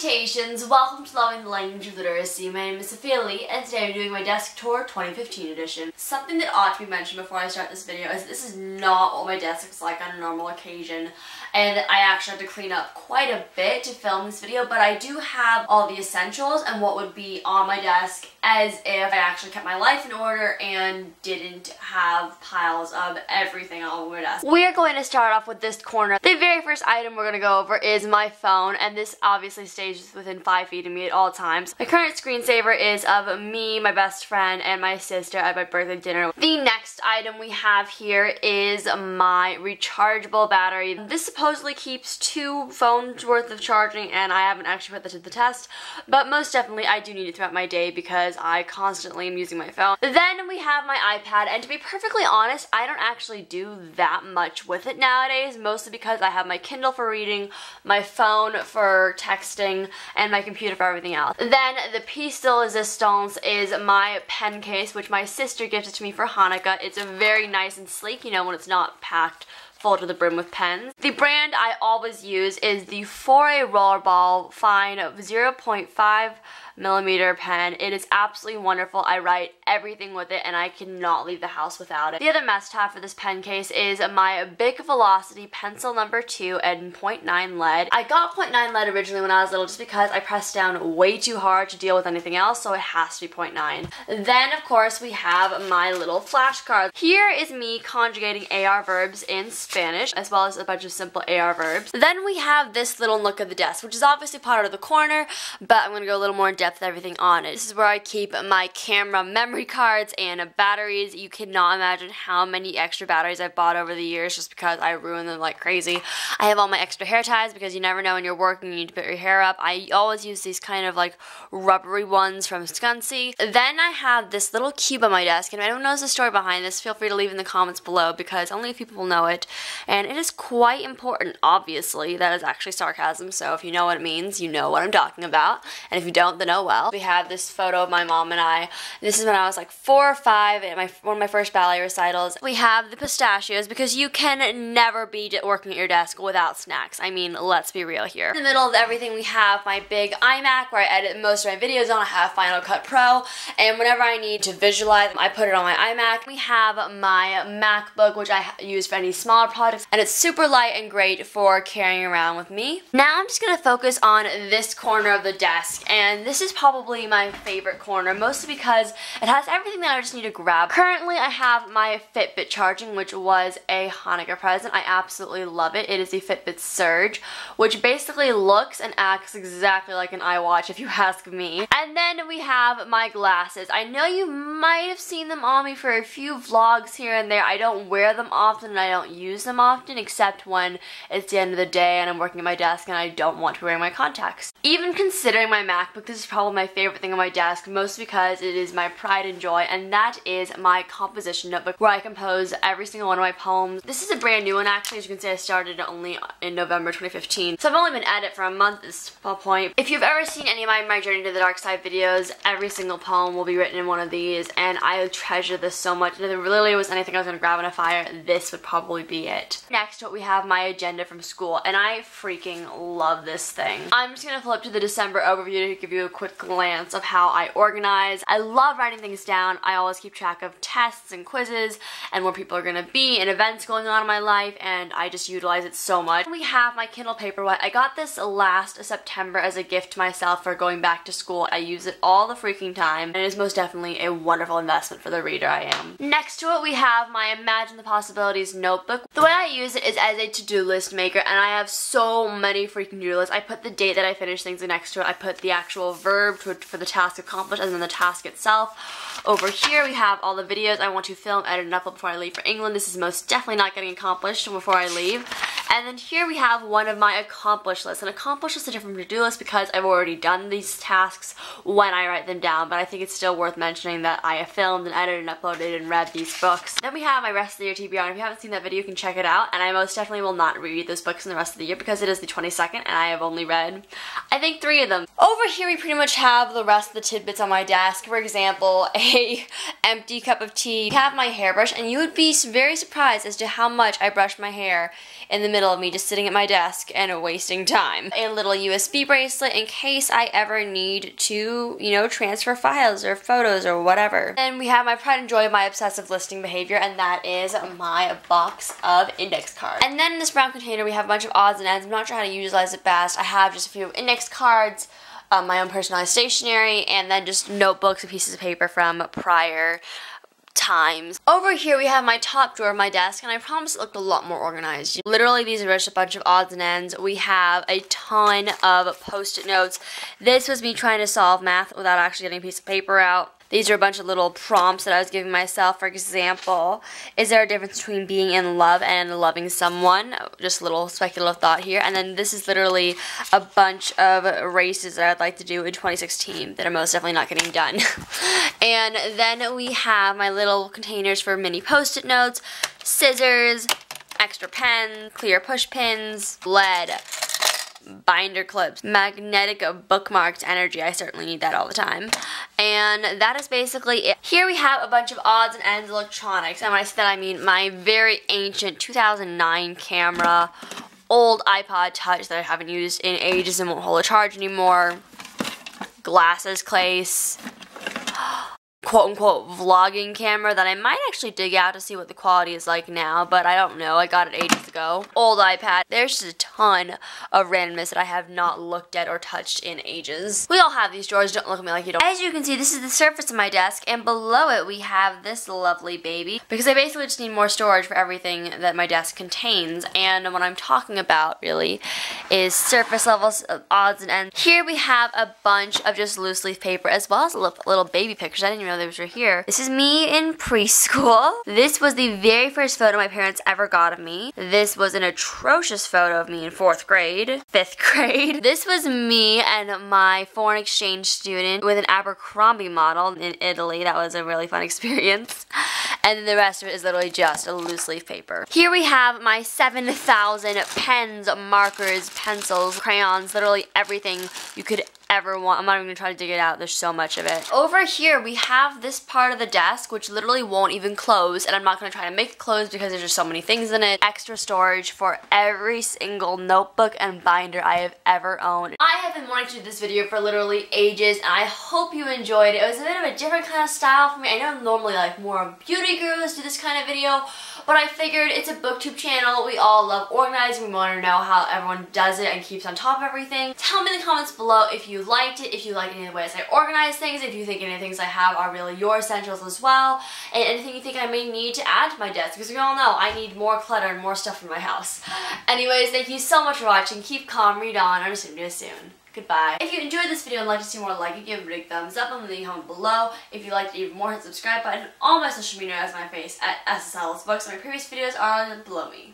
Salutations! Welcome to Loving the Language of Literacy. My name is Sophia Lee, and today I'm doing my desk tour 2015 edition. Something that ought to be mentioned before I start this video is this is not what my desk looks like on a normal occasion, and I actually had to clean up quite a bit to film this video, but I do have all the essentials and what would be on my desk as if I actually kept my life in order and didn't have piles of everything all over my desk. We are going to start off with this corner. The very first item we're going to go over is my phone, and this obviously stays within 5 feet of me at all times. My current screensaver is of me, my best friend, and my sister at my birthday dinner. The next item we have here is my rechargeable battery. This supposedly keeps 2 phones worth of charging, and I haven't actually put that to the test, but most definitely I do need it throughout my day because I constantly am using my phone. Then we have my iPad, and to be perfectly honest, I don't actually do that much with it nowadays, mostly because I have my Kindle for reading, my phone for texting, and my computer for everything else. Then the piece de resistance is my pen case, which my sister gifted to me for Hanukkah. It's a very nice and sleek, you know, when it's not packed full to the brim with pens. The brand I always use is the Foray Rollerball Fine 0.5mm pen. It is absolutely wonderful. I write everything with it, and I cannot leave the house without it. The other must-have for this pen case is my Bic Velocity Pencil No. 2 and 0.9 lead. I got 0.9 lead originally when I was little just because I pressed down way too hard to deal with anything else, so it has to be 0.9. Then, of course, we have my little flashcards. Here is me conjugating AR verbs in Spanish, as well as a bunch of simple AR verbs. Then we have this little nook of the desk, which is obviously part of the corner, but I'm going to go a little more in depth with everything on it. This is where I keep my camera memory cards and batteries. You cannot imagine how many extra batteries I've bought over the years just because I ruin them like crazy. I have all my extra hair ties because you never know when you're working, you need to put your hair up. I always use these kind of like rubbery ones from Scunsy. Then I have this little cube on my desk, and if anyone knows the story behind this, feel free to leave in the comments below because only a few people know it. And it is quite important, obviously. That is actually sarcasm, so if you know what it means, you know what I'm talking about. And if you don't, then oh well. We have this photo of my mom and I. This is when I was like 4 or 5 at one of my first ballet recitals. We have the pistachios because you can never be working at your desk without snacks. I mean, let's be real here. In the middle of everything, we have my big iMac where I edit most of my videos on. I have Final Cut Pro, and whenever I need to visualize, I put it on my iMac. We have my MacBook, which I use for any smaller projects, and it's super light and great for carrying around with me. Now I'm just going to focus on this corner of the desk, and this is probably my favorite corner, mostly because it has everything that I just need to grab. Currently I have my Fitbit charging, which was a Hanukkah present. I absolutely love it. It is the Fitbit Surge, which basically looks and acts exactly like an iWatch if you ask me. And then we have my glasses. I know you might have seen them on me for a few vlogs here and there. I don't wear them often and I don't use them often, except when it's the end of the day and I'm working at my desk and I don't want to be wearing my contacts. Even considering my MacBook, this is probably my favorite thing on my desk, mostly because it is my pride and joy, and that is my composition notebook where I compose every single one of my poems. This is a brand new one actually. As you can see, I started it only in November 2015, so I've only been at it for a month at this point. If you've ever seen any of my Journey to the Dark Side videos, every single poem will be written in one of these, and I treasure this so much. And if there really was anything I was going to grab on a fire, this would probably be it. Next to it, we have my agenda from school, and I freaking love this thing. I'm just going to flip to the December overview to give you a quick glance of how I organize. I love writing things down. I always keep track of tests and quizzes and where people are going to be and events going on in my life, and I just utilize it so much. We have my Kindle Paperwhite. I got this last September as a gift to myself for going back to school. I use it all the freaking time, and it is most definitely a wonderful investment for the reader I am. Next to it, we have my Imagine the Possibilities notebook. The way I use it is as a to-do list maker, and I have so many freaking to-do lists. I put the date that I finish things next to it. I put the actual verb for the task accomplished and then the task itself. Over here we have all the videos I want to film, edit, and upload before I leave for England. This is most definitely not getting accomplished before I leave. And then here we have one of my accomplished lists. An accomplished list is a different to-do list because I've already done these tasks when I write them down, but I think it's still worth mentioning that I have filmed and edited and uploaded and read these books. Then we have my rest of the year TBR, and if you haven't seen that video, you can check it out, and I most definitely will not reread those books in the rest of the year because it is the 22nd, and I have only read, I think, 3 of them. Over here we pretty much have the rest of the tidbits on my desk. For example, a empty cup of tea. I have my hairbrush, and you would be very surprised as to how much I brush my hair in the middle middle of me just sitting at my desk and wasting time. A little USB bracelet in case I ever need to, you know, transfer files or photos or whatever. Then we have my pride and joy of my obsessive listing behavior, and that is my box of index cards. And then in this brown container we have a bunch of odds and ends. I'm not sure how to utilize it best. I have just a few index cards, my own personalized stationery, and then just notebooks and pieces of paper from prior times. Over here we have my top drawer of my desk, and I promise it looked a lot more organized. Literally, these are just a bunch of odds and ends. We have a ton of post-it notes. This was me trying to solve math without actually getting a piece of paper out. These are a bunch of little prompts that I was giving myself. For example, is there a difference between being in love and loving someone? Just a little speculative thought here. And then this is literally a bunch of races that I'd like to do in 2016 that are most definitely not getting done. And then we have my little containers for mini post-it notes, scissors, extra pens, clear push pins, lead, binder clips, magnetic bookmarked energy. I certainly need that all the time. And that is basically it. Here we have a bunch of odds and ends electronics. And when I say that, I mean my very ancient 2009 camera, old iPod Touch that I haven't used in ages and won't hold a charge anymore, glasses case, quote-unquote vlogging camera that I might actually dig out to see what the quality is like now, but I don't know. I got it ages ago. Old iPad. There's just a ton of randomness that I have not looked at or touched in ages. We all have these drawers. Don't look at me like you don't. As you can see, this is the surface of my desk, and below it we have this lovely baby, because I basically just need more storage for everything that my desk contains. And what I'm talking about really is surface levels of odds and ends. Here we have a bunch of just loose leaf paper, as well as little baby pictures. I didn't even know those were here. This is me in preschool. This was the very first photo my parents ever got of me. This was an atrocious photo of me in 4th grade, 5th grade. This was me and my foreign exchange student with an Abercrombie model in Italy. That was a really fun experience. And then the rest of it is literally just a loose leaf paper. Here we have my 7,000 pens, markers, pencils, crayons, literally everything you could ever want. I'm not even gonna try to dig it out. There's so much of it. Over here we have this part of the desk which literally won't even close, and I'm not gonna try to make it close because there's just so many things in it. Extra storage for every single notebook and binder I have ever owned. I have been wanting to do this video for literally ages, and I hope you enjoyed it. It was a bit of a different kind of style for me. I know normally like more beauty gurus do this kind of video, but I figured it's a booktube channel. We all love organizing. We want to know how everyone does it and keeps on top of everything. Tell me in the comments below if you liked it, if you like any of the ways I organize things, if you think any of the things I have are really your essentials as well, and anything you think I may need to add to my desk, because we all know I need more clutter and more stuff in my house. Anyways, thank you so much for watching. Keep calm, read on. I'm just gonna do it soon. Goodbye. If you enjoyed this video and like to see more like it, give it a big thumbs up and leave a comment below. If you liked it even more, hit the subscribe button. All my social media has my face at SSL's books, and my previous videos are below me.